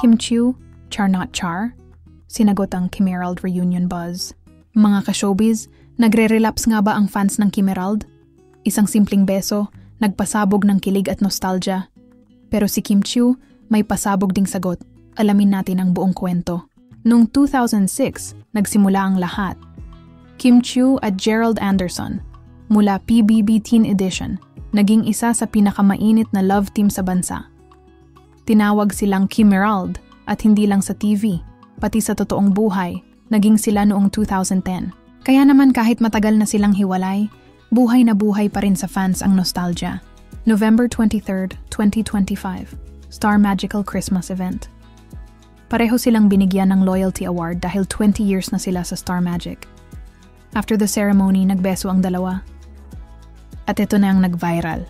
Kim Chiu, Char Not Char? Sinagot ang Kim Emerald reunion buzz. Mga ka-showbiz, nagre-relapse nga ba ang fans ng Kim Emerald? Isang simpleng beso, nagpasabog ng kilig at nostalgia. Pero si Kim Chiu, may pasabog ding sagot. Alamin natin ang buong kwento. Noong 2006, nagsimula ang lahat. Kim Chiu at Gerald Anderson, mula PBB Teen Edition, naging isa sa pinakamainit na love team sa bansa. Tinawag silang Kim Emerald at hindi lang sa TV, pati sa totoong buhay, naging sila noong 2010. Kaya naman kahit matagal na silang hiwalay, buhay na buhay pa rin sa fans ang nostalgia. November 23, 2025, Star Magical Christmas Event. Pareho silang binigyan ng Loyalty Award dahil 20 years na sila sa Star Magic. After the ceremony, nagbeso ang dalawa. At ito na ang nag-viral.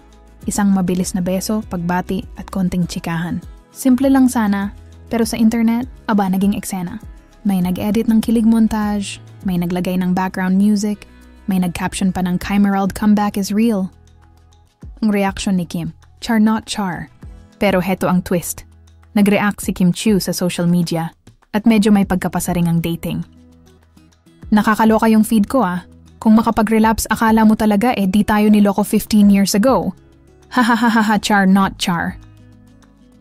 Isang mabilis na beso, pagbati at konting tsikahan. Simple lang sana, pero sa internet, naging eksena. May nag-edit ng kilig montage, may naglagay ng background music, may nag-caption pa ng Kim Emerald comeback is real. Ang reaction ni Kim, Char Not Char. Pero heto ang twist. Nag-react si Kim Chiu sa social media at medyo may pagkapasaring ang dating. Nakakaloka yung feed ko Kung makapag-relapse akala mo talaga di tayo niloko 15 years ago. Hahaha, Char Not Char.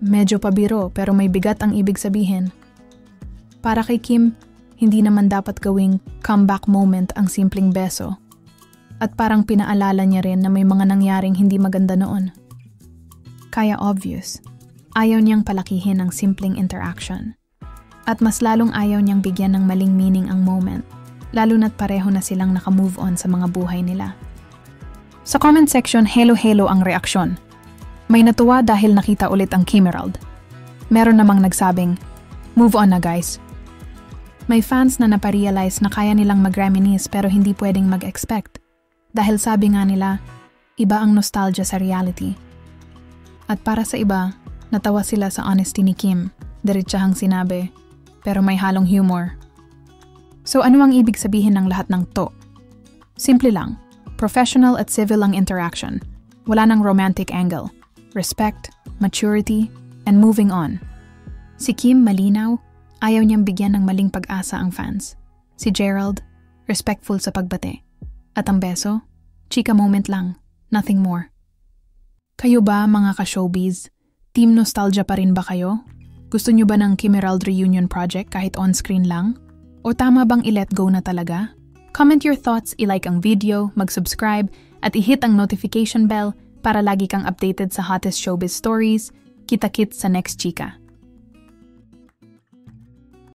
Medyo pabiro pero may bigat ang ibig sabihin. Para kay Kim, hindi naman dapat gawing comeback moment ang simpleng beso. At parang pinaalala niya rin na may mga nangyaring hindi maganda noon. Kaya obvious. Ayaw niyang palakihin ang simpleng interaction. At mas lalong ayaw niyang bigyan ng maling meaning ang moment, lalo na't pareho na silang naka-move on sa mga buhay nila. Sa comment section, hello ang reaksyon. May natuwa dahil nakita ulit ang Kim Emerald. Meron namang nagsabing, move on na guys. May fans na naparealize na kaya nilang mag-reminisce pero hindi pwedeng mag-expect. Dahil sabi nga nila, iba ang nostalgia sa reality. At para sa iba, natawa sila sa honesty ni Kim, diretsahang sinabi, pero may halong humor. So ano ang ibig sabihin ng lahat ng to? Simple lang, professional at civil ang interaction. Wala nang romantic angle. Respect, maturity, and moving on. Si Kim malinaw, ayaw niyang bigyan ng maling pag-asa ang fans. Si Gerald, respectful sa pagbate. At ang beso, chika moment lang, nothing more. Kayo ba mga ka-showbiz? Team nostalgia pa rin ba kayo? Gusto nyo ba ng Kim Emerald reunion project kahit on-screen lang? O tama bang i-let go na talaga? Comment your thoughts, i-like ang video, mag-subscribe, at i-hit ang notification bell para lagi kang updated sa hottest showbiz stories. Kita-kits sa next chika.